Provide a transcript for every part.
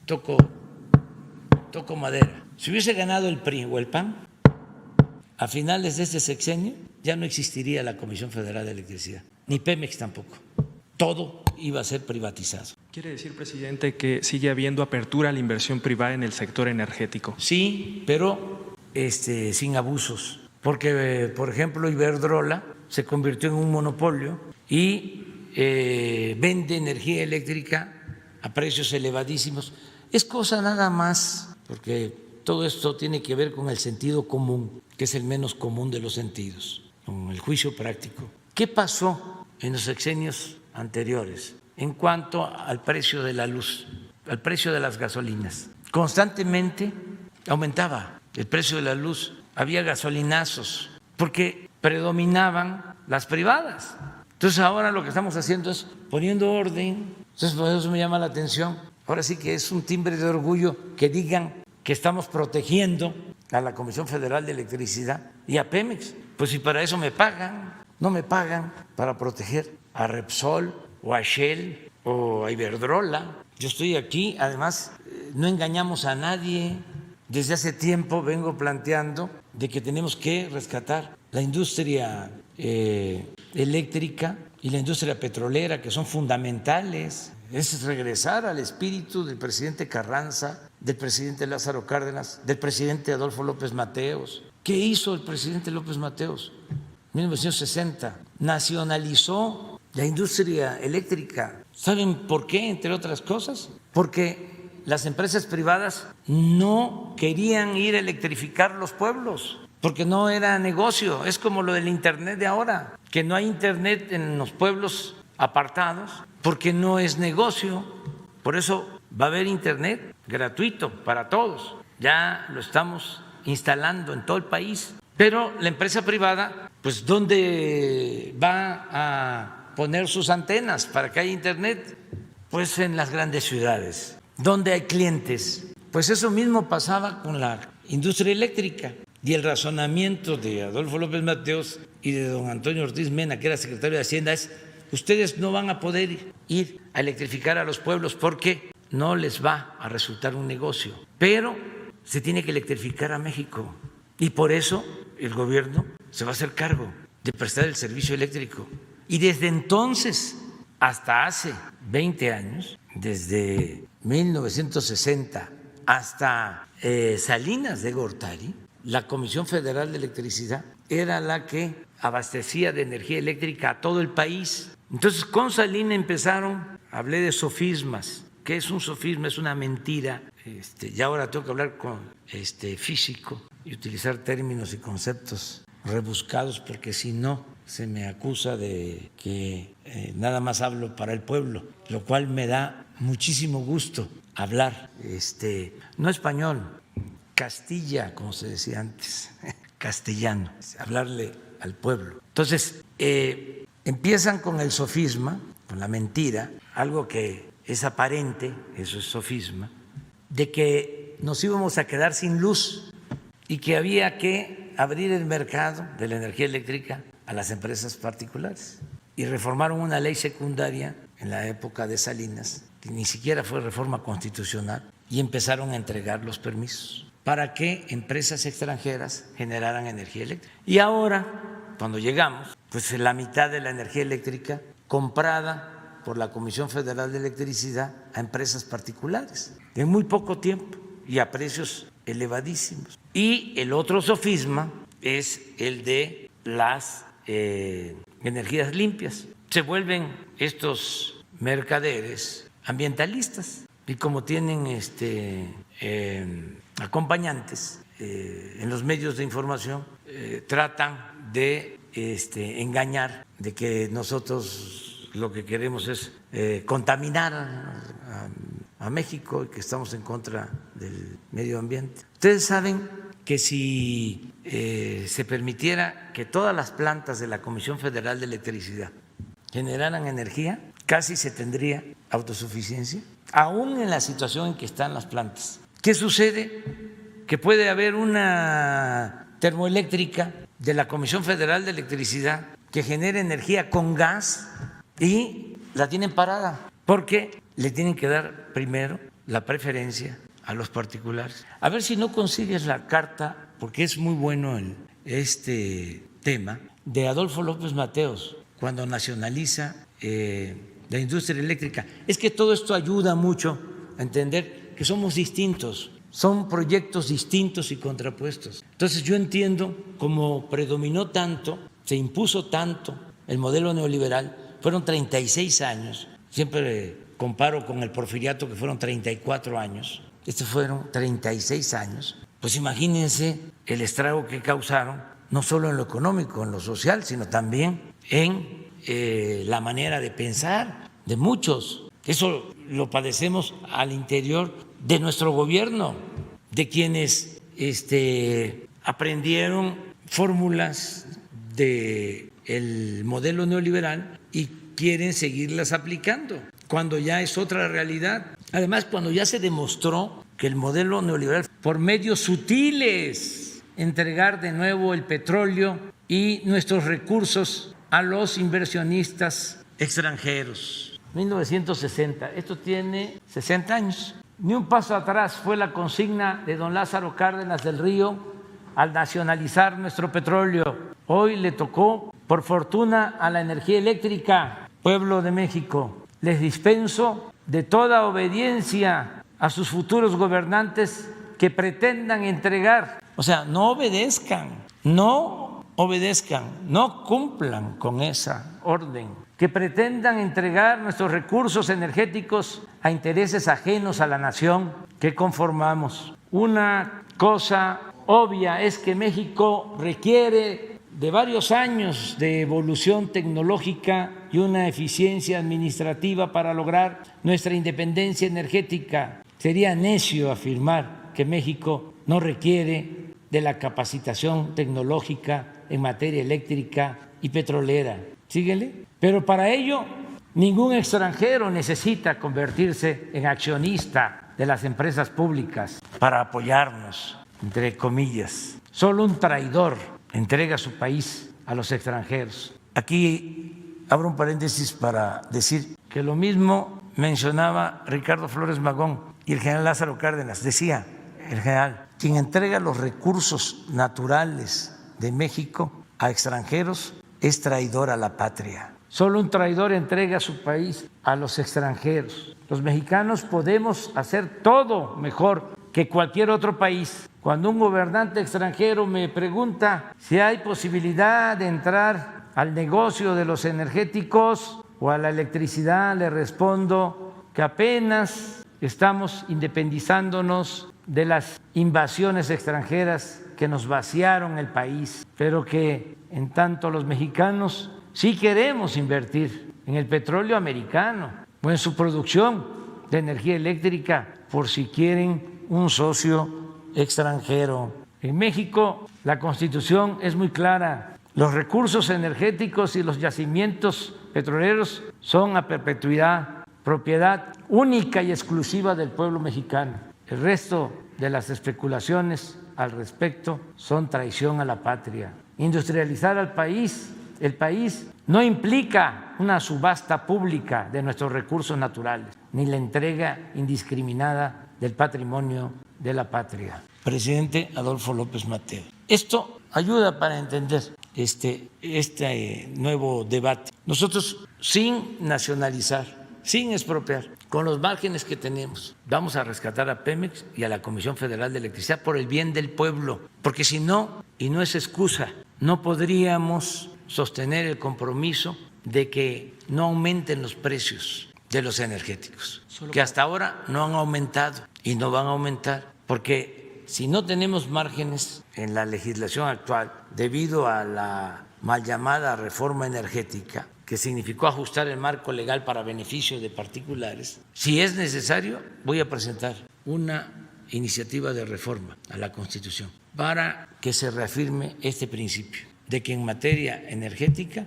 toco madera. Si hubiese ganado el PRI o el PAN, a finales de este sexenio ya no existiría la Comisión Federal de Electricidad, ni Pemex tampoco. Todo iba a ser privatizado. ¿Quiere decir, presidente, que sigue habiendo apertura a la inversión privada en el sector energético? Sí, pero sin abusos, porque, por ejemplo, Iberdrola se convirtió en un monopolio y vende energía eléctrica a precios elevadísimos. Es cosa nada más, porque todo esto tiene que ver con el sentido común, que es el menos común de los sentidos, con el juicio práctico. ¿Qué pasó en los sexenios anteriores en cuanto al precio de la luz, al precio de las gasolinas? Constantemente aumentaba el precio de la luz, había gasolinazos, porque predominaban las privadas. Entonces ahora lo que estamos haciendo es poniendo orden. Entonces por eso me llama la atención. Ahora sí que es un timbre de orgullo que digan que estamos protegiendo a la Comisión Federal de Electricidad y a Pemex. Pues si para eso me pagan, no me pagan para proteger a Repsol o a Shell o a Iberdrola. Yo estoy aquí, además no engañamos a nadie. Desde hace tiempo vengo planteando de que tenemos que rescatar la industria eléctrica y la industria petrolera, que son fundamentales. Es regresar al espíritu del presidente Carranza, del presidente Lázaro Cárdenas, del presidente Adolfo López Mateos. ¿Qué hizo el presidente López Mateos? En 1960 nacionalizó la industria eléctrica. ¿Saben por qué? Entre otras cosas, porque las empresas privadas no querían ir a electrificar los pueblos, porque no era negocio. Es como lo del Internet de ahora, que no hay Internet en los pueblos apartados porque no es negocio. Por eso va a haber Internet gratuito para todos. Ya lo estamos instalando en todo el país. Pero la empresa privada, pues ¿dónde va a poner sus antenas para que haya Internet? Pues en las grandes ciudades, donde hay clientes. Pues eso mismo pasaba con la industria eléctrica. Y el razonamiento de Adolfo López Mateos y de don Antonio Ortiz Mena, que era secretario de Hacienda, es: ustedes no van a poder ir a electrificar a los pueblos porque no les va a resultar un negocio, pero se tiene que electrificar a México. Y por eso el gobierno se va a hacer cargo de prestar el servicio eléctrico. Y desde entonces hasta hace 20 años, desde 1960 hasta Salinas de Gortari, la Comisión Federal de Electricidad era la que abastecía de energía eléctrica a todo el país. Entonces con Salinas empezaron, hablé de sofismas. ¿Qué es un sofisma? Es una mentira. Ya ahora tengo que hablar con físico y utilizar términos y conceptos rebuscados, porque si no se me acusa de que nada más hablo para el pueblo, lo cual me da muchísimo gusto hablar no español, Castilla, como se decía antes, castellano, hablarle al pueblo. Entonces empiezan con el sofisma, con la mentira, algo que es aparente, eso es sofisma, de que nos íbamos a quedar sin luz y que había que abrir el mercado de la energía eléctrica a las empresas particulares. Y reformaron una ley secundaria en la época de Salinas, que ni siquiera fue reforma constitucional, y empezaron a entregar los permisos para que empresas extranjeras generaran energía eléctrica. Y ahora, cuando llegamos, pues la mitad de la energía eléctrica comprada por la Comisión Federal de Electricidad a empresas particulares, en muy poco tiempo y a precios elevadísimos. Y el otro sofisma es el de las energías limpias. Se vuelven estos mercaderes ambientalistas y como tienen acompañantes en los medios de información, tratan de engañar de que nosotros lo que queremos es contaminar a México y que estamos en contra del medio ambiente. Ustedes saben que si se permitiera que todas las plantas de la Comisión Federal de Electricidad generaran energía, casi se tendría autosuficiencia, aún en la situación en que están las plantas. ¿Qué sucede? Que puede haber una termoeléctrica de la Comisión Federal de Electricidad que genere energía con gas y la tienen parada porque le tienen que dar primero la preferencia a los particulares. A ver si no consigues la carta, porque es muy bueno este tema, de Adolfo López Mateos, cuando nacionaliza la industria eléctrica. Es que todo esto ayuda mucho a entender que somos distintos, son proyectos distintos y contrapuestos. Entonces yo entiendo cómo predominó tanto, se impuso tanto el modelo neoliberal, fueron 36 años, siempre comparo con el porfiriato que fueron 34 años, estos fueron 36 años, pues imagínense el estrago que causaron, no solo en lo económico, en lo social, sino también en la manera de pensar de muchos. Eso lo padecemos al interior de nuestro gobierno, de quienes aprendieron fórmulas del modelo neoliberal y quieren seguirlas aplicando, cuando ya es otra realidad. Además, cuando ya se demostró que el modelo neoliberal, por medios sutiles, entregar de nuevo el petróleo y nuestros recursos a los inversionistas extranjeros. 1960, esto tiene 60 años. Ni un paso atrás fue la consigna de don Lázaro Cárdenas del Río al nacionalizar nuestro petróleo. Hoy le tocó, por fortuna, a la energía eléctrica. Pueblo de México, les dispenso de toda obediencia a sus futuros gobernantes que pretendan entregar, o sea, no obedezcan, no cumplan con esa orden, que pretendan entregar nuestros recursos energéticos a intereses ajenos a la nación que conformamos. Una cosa obvia es que México requiere de varios años de evolución tecnológica y una eficiencia administrativa para lograr nuestra independencia energética. Sería necio afirmar que México no requiere de la capacitación tecnológica en materia eléctrica y petrolera. ¿Síguele? Pero para ello, ningún extranjero necesita convertirse en accionista de las empresas públicas para apoyarnos, entre comillas. Solo un traidor entrega su país a los extranjeros. Aquí abro un paréntesis para decir que lo mismo mencionaba Ricardo Flores Magón y el general Lázaro Cárdenas. Decía el general, quien entrega los recursos naturales de México a extranjeros es traidor a la patria. Solo un traidor entrega su país a los extranjeros. Los mexicanos podemos hacer todo mejor que cualquier otro país. Cuando un gobernante extranjero me pregunta si hay posibilidad de entrar al negocio de los energéticos o a la electricidad, le respondo que apenas estamos independizándonos de las invasiones extranjeras que nos vaciaron el país, pero que en tanto los mexicanos sí queremos invertir en el petróleo americano o en su producción de energía eléctrica por si quieren un socio extranjero. En México la Constitución es muy clara. Los recursos energéticos y los yacimientos petroleros son a perpetuidad, propiedad única y exclusiva del pueblo mexicano. El resto de las especulaciones al respecto son traición a la patria. Industrializar al país, el país, no implica una subasta pública de nuestros recursos naturales, ni la entrega indiscriminada del patrimonio de la patria. Presidente Adolfo López Mateos. Esto ayuda para entender este nuevo debate. Nosotros, sin nacionalizar, sin expropiar, con los márgenes que tenemos, vamos a rescatar a Pemex y a la Comisión Federal de Electricidad por el bien del pueblo, porque si no, y no es excusa, no podríamos sostener el compromiso de que no aumenten los precios de los energéticos, que hasta ahora no han aumentado y no van a aumentar, porque si no tenemos márgenes en la legislación actual debido a la mal llamada reforma energética, que significó ajustar el marco legal para beneficio de particulares, si es necesario voy a presentar una iniciativa de reforma a la Constitución para que se reafirme este principio de que en materia energética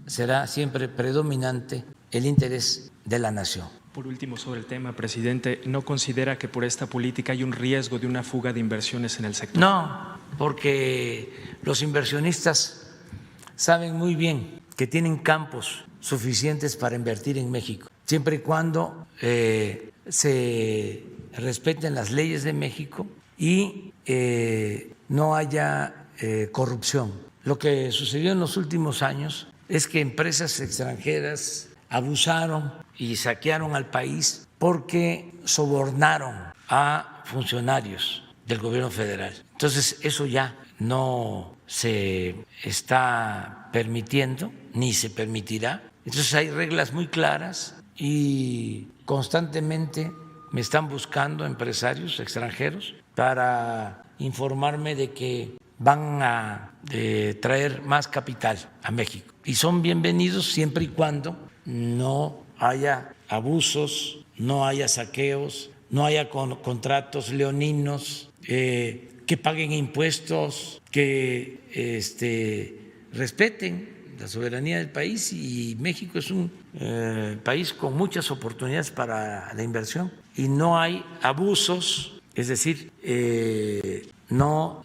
será siempre predominante el interés de la nación. Por último, sobre el tema, presidente, ¿no considera que por esta política hay un riesgo de una fuga de inversiones en el sector? No, porque los inversionistas saben muy bien que tienen campos suficientes para invertir en México, siempre y cuando se respeten las leyes de México y no haya corrupción. Lo que sucedió en los últimos años es que empresas extranjeras abusaron y saquearon al país porque sobornaron a funcionarios del gobierno federal. Entonces, eso ya no se está permitiendo ni se permitirá. Entonces, hay reglas muy claras y constantemente me están buscando empresarios extranjeros para informarme de que van a traer más capital a México. Y son bienvenidos siempre y cuando no haya abusos, no haya saqueos, no haya contratos leoninos, que paguen impuestos, que respeten la soberanía del país. Y México es un país con muchas oportunidades para la inversión y no hay abusos, es decir, no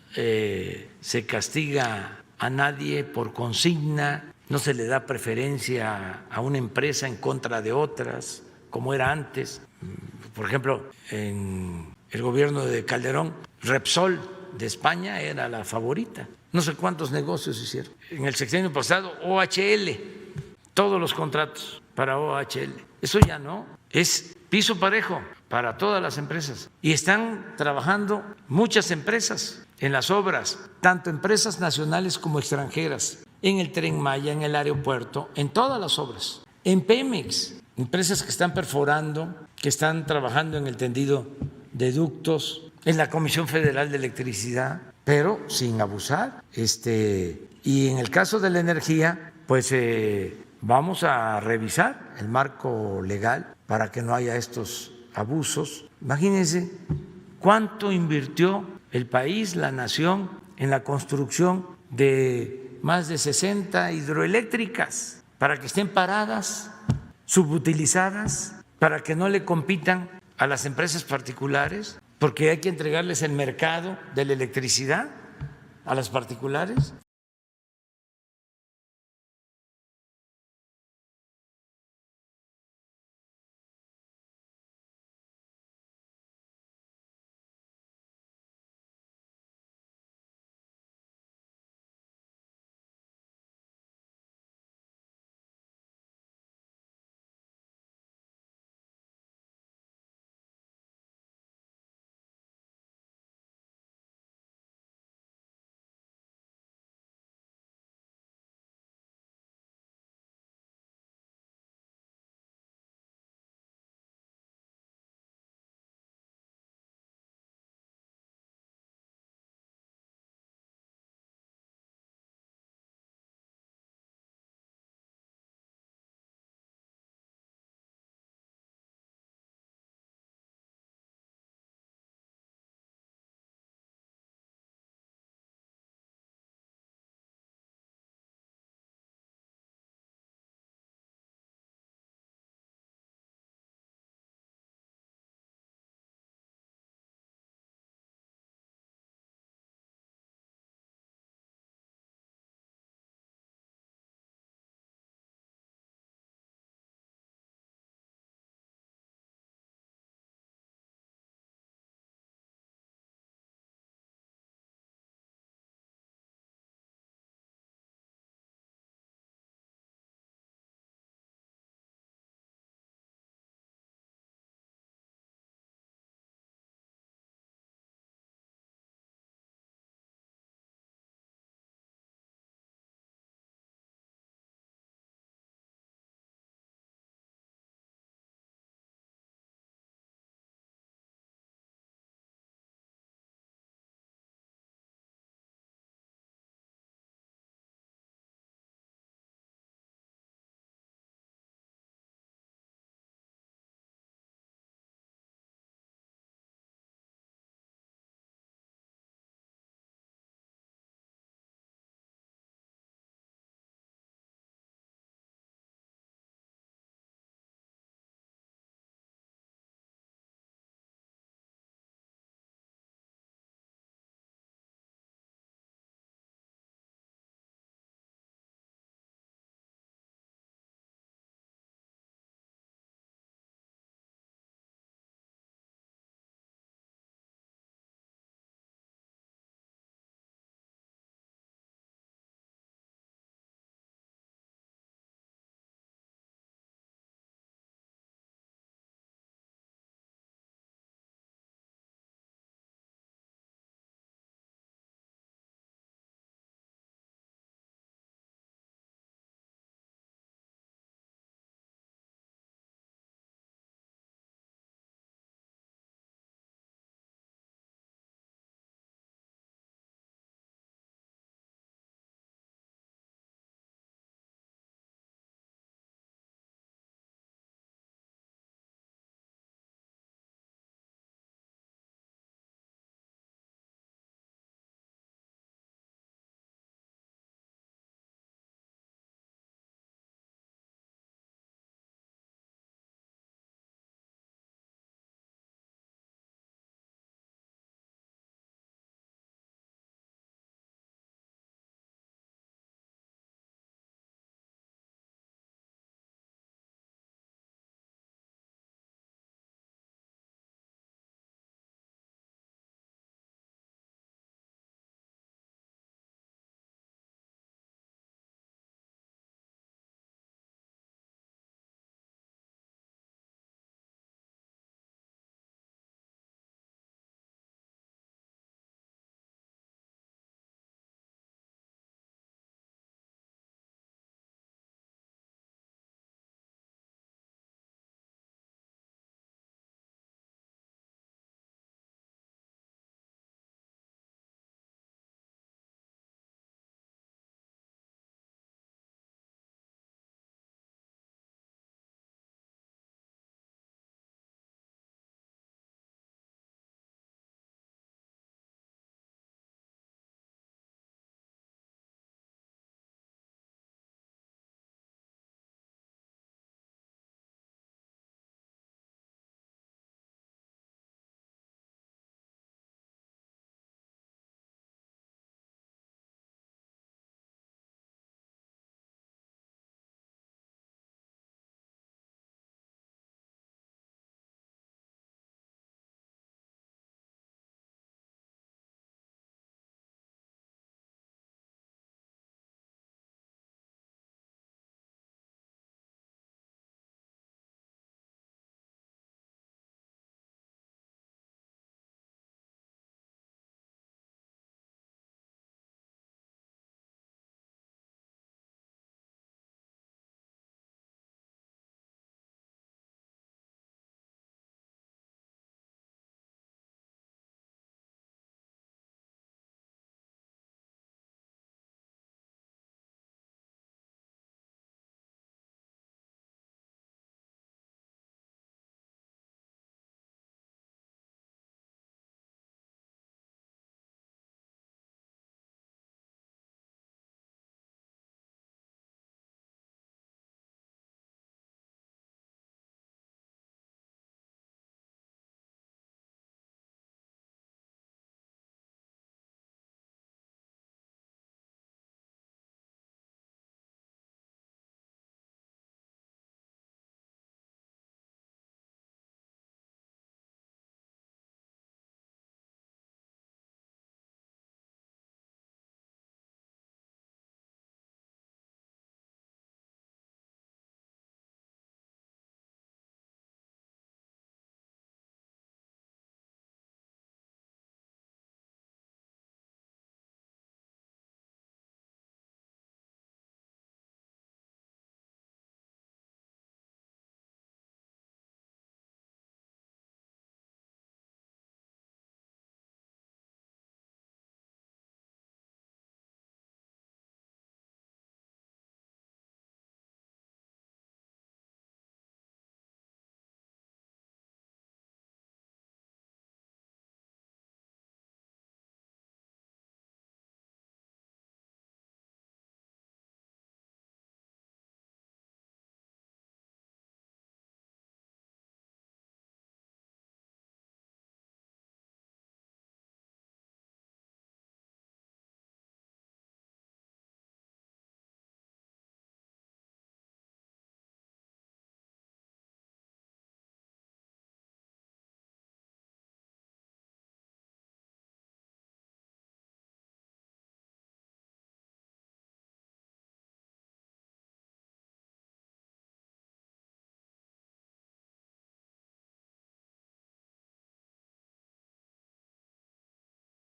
se castiga a nadie por consigna, no se le da preferencia a una empresa en contra de otras, como era antes. Por ejemplo, en el gobierno de Calderón, Repsol de España era la favorita. No sé cuántos negocios hicieron. En el sexenio pasado, OHL, todos los contratos para OHL. Eso ya no, es piso parejo para todas las empresas. Y están trabajando muchas empresas en las obras, tanto empresas nacionales como extranjeras, en el Tren Maya, en el aeropuerto, en todas las obras. En Pemex, empresas que están perforando, que están trabajando en el tendido de ductos, en la Comisión Federal de Electricidad, pero sin abusar. Y en el caso de la energía, pues vamos a revisar el marco legal para que no haya estos abusos. Imagínense cuánto invirtió el país, la nación, en la construcción de más de 60 hidroeléctricas para que estén paradas, subutilizadas, para que no le compitan a las empresas particulares, porque hay que entregarles el mercado de la electricidad a las particulares.